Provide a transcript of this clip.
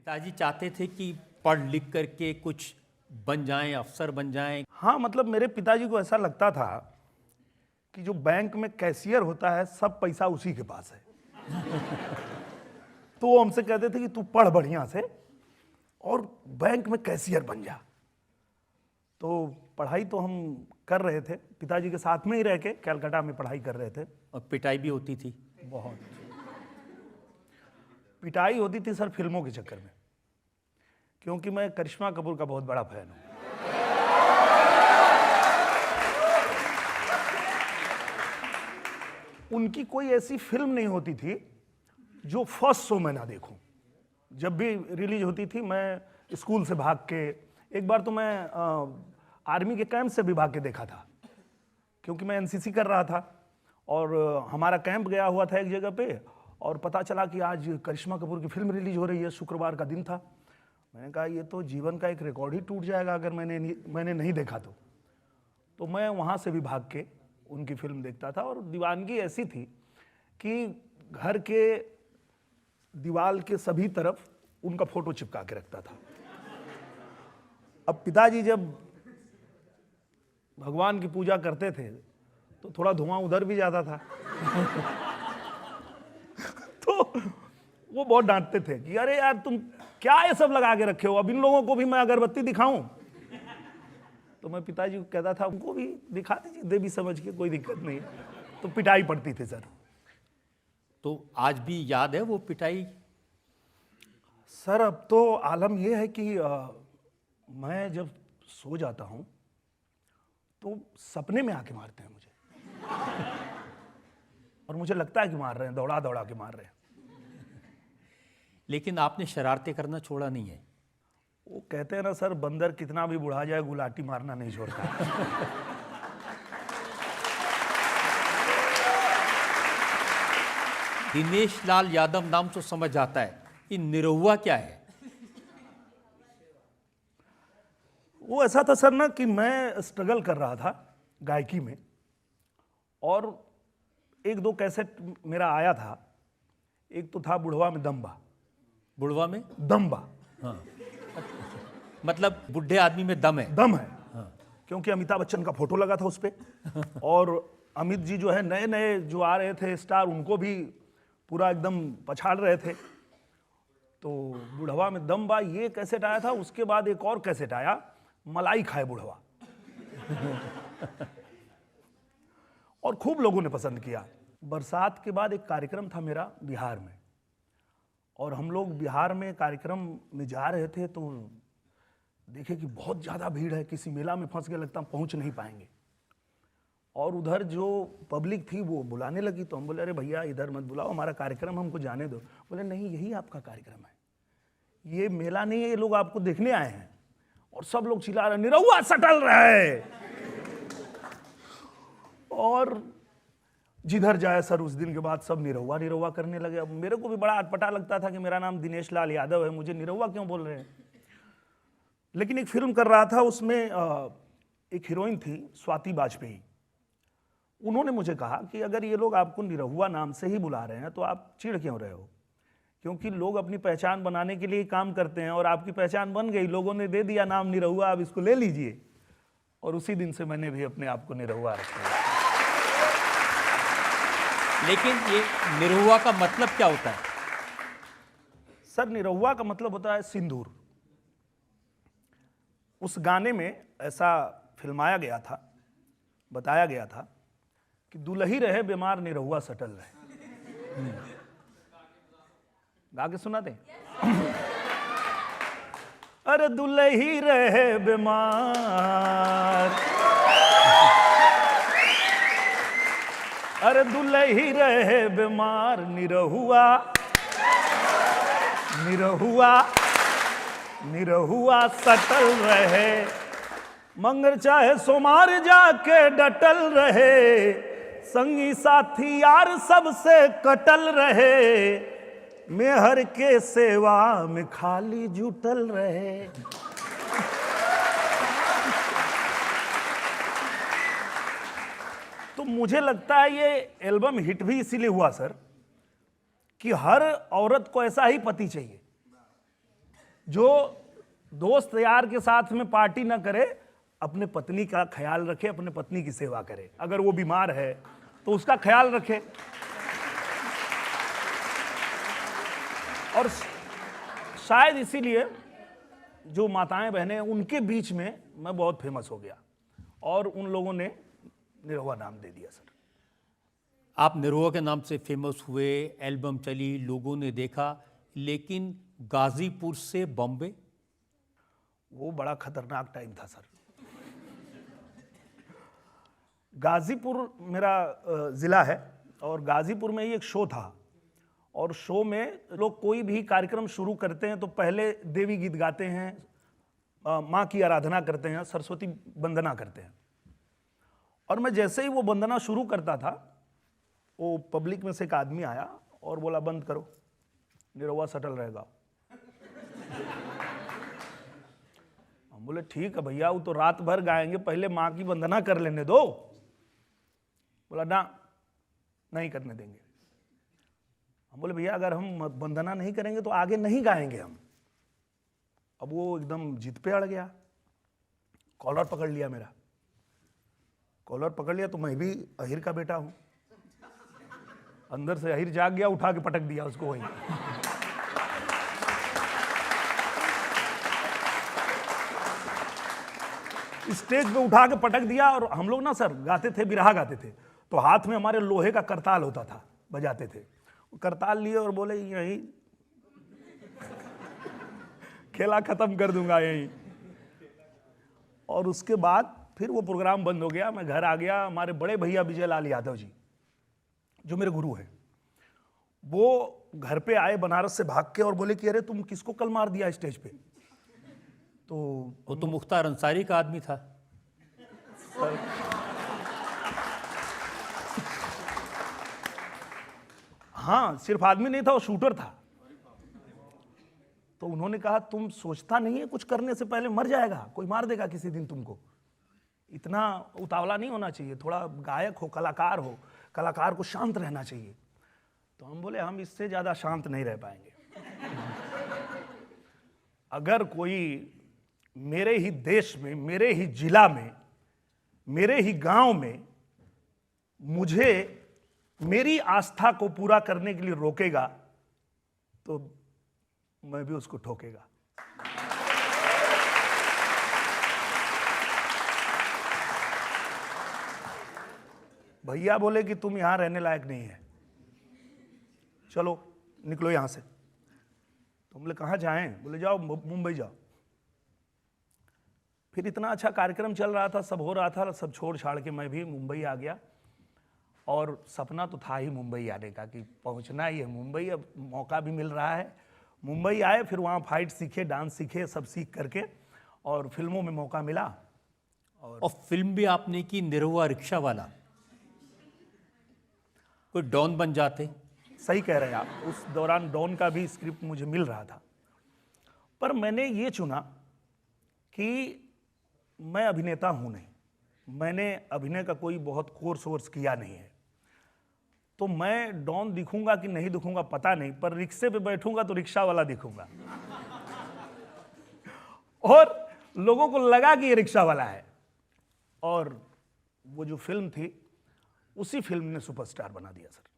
पिताजी चाहते थे कि पढ़ लिख करके कुछ बन जाएं, अफसर बन जाएं। हाँ, मतलब मेरे पिताजी को ऐसा लगता था कि जो बैंक में कैशियर होता है सब पैसा उसी के पास है। तो वो हमसे कहते थे कि तू पढ़ बढ़िया से और बैंक में कैशियर बन जा। तो पढ़ाई तो हम कर रहे थे, पिताजी के साथ में ही रह के कलकत्ता में पढ़ाई कर रहे थे। और पिटाई भी होती थी। बहुत पिटाई होती थी सर फिल्मों के चक्कर में, क्योंकि मैं करिश्मा कपूर का बहुत बड़ा फैन हूं। उनकी कोई ऐसी फिल्म नहीं होती थी जो फर्स्ट शो मैं ना देखूं। जब भी रिलीज होती थी मैं स्कूल से भाग के, एक बार तो मैं आर्मी के कैंप से भी भाग के देखा था, क्योंकि मैं एनसीसी कर रहा था और हमारा कैंप गया हुआ था एक जगह पे, और पता चला कि आज करिश्मा कपूर की फिल्म रिलीज हो रही है। शुक्रवार का दिन था। मैंने कहा ये तो जीवन का एक रिकॉर्ड ही टूट जाएगा अगर मैंने नहीं देखा तो मैं वहाँ से भी भाग के उनकी फिल्म देखता था। और दीवानगी ऐसी थी कि घर के दीवार के सभी तरफ उनका फोटो चिपका के रखता था। अब पिताजी जब भगवान की पूजा करते थे तो थोड़ा धुआं उधर भी जाता था। तो वो बहुत डांटते थे कि अरे यार तुम क्या ये सब लगा के रखे हो, अब इन लोगों को भी मैं अगरबत्ती दिखाऊं। तो मैं पिताजी को कहता था उनको भी दिखा दीजिए, देवी समझ के, कोई दिक्कत नहीं। तो पिटाई पड़ती थी सर। तो आज भी याद है वो पिटाई? सर अब तो आलम यह है कि मैं जब सो जाता हूं तो सपने में आके मारते हैं मुझे। और मुझे लगता है कि मार रहे हैं, दौड़ा दौड़ा के मार रहे हैं। लेकिन आपने शरारतें करना छोड़ा नहीं है। वो कहते हैं ना सर, बंदर कितना भी बुढ़ा जाए गुलाटी मारना नहीं छोड़ता। दिनेश लाल यादव नाम तो समझ आता है, कि निरहुआ क्या है? वो ऐसा था सर ना कि मैं स्ट्रगल कर रहा था गायकी में, और एक दो कैसेट मेरा आया था। एक तो था बुढ़वा में दम्बा। बुढ़वा में दम्बा? हाँ। मतलब बुढ़े आदमी में दम है। दम है। हाँ। क्योंकि अमिताभ बच्चन का फोटो लगा था उस पे। और अमित जी जो है नए नए जो आ रहे थे स्टार, उनको भी पूरा एकदम पछाड़ रहे थे। तो बुढ़वा में दम बा ये कैसेट आया था। उसके बाद एक और कैसेट आया, मलाई खाए बुढ़वा। और खूब लोगों ने पसंद किया। बरसात के बाद एक कार्यक्रम था मेरा बिहार में, और हम लोग बिहार में कार्यक्रम में जा रहे थे तो देखे कि बहुत ज़्यादा भीड़ है, किसी मेला में फंस के लगता हम पहुंच नहीं पाएंगे। और उधर जो पब्लिक थी वो बुलाने लगी, तो हम बोले अरे भैया इधर मत बुलाओ, हमारा कार्यक्रम हमको जाने दो। बोले नहीं, यही आपका कार्यक्रम है, ये मेला नहीं है, ये लोग आपको देखने आए हैं। और सब लोग चिल्ला रहे निरहुआ सटल रहे। और जिधर जाए सर उस दिन के बाद सब निरहुआ निरहुआ करने लगे। अब मेरे को भी बड़ा अटपटा लगता था कि मेरा नाम दिनेश लाल यादव है, मुझे निरहुआ क्यों बोल रहे हैं। लेकिन एक फिल्म कर रहा था, उसमें एक हीरोइन थी स्वाति बाजपेयी। उन्होंने मुझे कहा कि अगर ये लोग आपको निरहुआ नाम से ही बुला रहे हैं तो आप चिढ़ क्यों रहे हो, क्योंकि लोग अपनी पहचान बनाने के लिए काम करते हैं, और आपकी पहचान बन गई, लोगों ने दे दिया नाम निरहुआ, आप इसको ले लीजिए। और उसी दिन से मैंने भी अपने आप को निरहुआ रखा। लेकिन ये निरहुआ का मतलब क्या होता है? सर निरहुआ का मतलब होता है सिंदूर। उस गाने में ऐसा फिल्माया गया था, बताया गया था कि दुलही रहे बीमार निरहुआ सटल रहे। गा के सुना दे। अरे दुलही रहे बीमार, अरे दुलही रहे बीमार, निरहुआ निरहुआ निरहुआ सटल रहे। मंगर चाहे सोमार जाके डटल रहे, संगी साथी यार सबसे कटल रहे, मेहर के सेवा में खाली जुटल रहे। तो मुझे लगता है ये एल्बम हिट भी इसीलिए हुआ सर कि हर औरत को ऐसा ही पति चाहिए जो दोस्त यार के साथ में पार्टी ना करे, अपने पत्नी का ख्याल रखे, अपने पत्नी की सेवा करे। अगर वो बीमार है तो उसका ख्याल रखे। और शायद इसीलिए जो माताएं बहनें हैं उनके बीच में मैं बहुत फेमस हो गया और उन लोगों ने निरहुआ नाम दे दिया सर। आप निरहुआ के नाम से फेमस हुए, एल्बम चली, लोगों ने देखा, लेकिन गाजीपुर से बॉम्बे, वो बड़ा खतरनाक टाइम था सर। गाजीपुर मेरा ज़िला है और गाजीपुर में ही एक शो था और शो में लोग कोई भी कार्यक्रम शुरू करते हैं तो पहले देवी गीत गाते हैं, माँ की आराधना करते हैं, सरस्वती वंदना करते हैं। और मैं जैसे ही वो वंदना शुरू करता था, वो पब्लिक में से एक आदमी आया और बोला बंद करो, निरहुआ सटल रहेगा। हम बोले ठीक है भैया, वो तो रात भर गाएंगे, पहले माँ की वंदना कर लेने दो। बोला ना, नहीं करने देंगे। हम बोले भैया अगर हम वंदना नहीं करेंगे तो आगे नहीं गाएंगे हम। अब वो एकदम जिद पे अड़ गया, कॉलर पकड़ लिया मेरा। कॉलर पकड़ लिया तो मैं भी अहिर का बेटा हूं, अंदर से अहिर जाग गया, उठा के पटक दिया उसको वहीं। स्टेज पे उठा के पटक दिया। और हम लोग ना सर गाते थे, बिरहा गाते थे, तो हाथ में हमारे लोहे का करताल होता था, बजाते थे। करताल लिए और बोले यही खेला खत्म कर दूंगा यही। और उसके बाद फिर वो प्रोग्राम बंद हो गया, मैं घर आ गया। हमारे बड़े भैया विजय लाल यादव जी, जो मेरे गुरु हैं, वो घर पे आए बनारस से भाग के और बोले कि अरे तुम किसको कल मार दिया स्टेज पे। तो वो तो मुख्तार अंसारी का आदमी था। सर हाँ, सिर्फ आदमी नहीं था, वो शूटर था। तो उन्होंने कहा तुम सोचता नहीं है कुछ करने से पहले मर जाएगा, कोई मार देगा किसी दिन तुमको, इतना उतावला नहीं होना चाहिए, थोड़ा गायक हो, कलाकार हो, कलाकार को शांत रहना चाहिए। तो हम बोले हम इससे ज्यादा शांत नहीं रह पाएंगे। अगर कोई मेरे ही देश में, मेरे ही जिला में, मेरे ही गांव में मुझे मेरी आस्था को पूरा करने के लिए रोकेगा तो मैं भी उसको ठोकेगा। भैया बोले कि तुम यहां रहने लायक नहीं है, चलो निकलो यहां से। तो हम बोले कहां जाएं? बोले जाओ मुंबई जाओ। फिर इतना अच्छा कार्यक्रम चल रहा था, सब हो रहा था, सब छोड़ छाड़ के मैं भी मुंबई आ गया। और सपना तो था ही मुंबई आने का कि पहुंचना ही है मुंबई, अब मौका भी मिल रहा है। मुंबई आए, फिर वहाँ फाइट सीखे, डांस सीखे, सब सीख करके और फिल्मों में मौका मिला। और फिल्म भी आपने की निरहुआ रिक्शा वाला, कोई डॉन बन जाते। सही कह रहे हैं आप, उस दौरान डॉन का भी स्क्रिप्ट मुझे मिल रहा था, पर मैंने ये चुना कि मैं अभिनेता हूँ नहीं, मैंने अभिनय का कोई बहुत कोर्स वोर्स किया नहीं है, तो मैं डॉन दिखूंगा कि नहीं दिखूंगा पता नहीं, पर रिक्शे पे बैठूंगा तो रिक्शा वाला दिखूंगा। और लोगों को लगा कि ये रिक्शा वाला है। और वो जो फिल्म थी, उसी फिल्म ने सुपरस्टार बना दिया सर।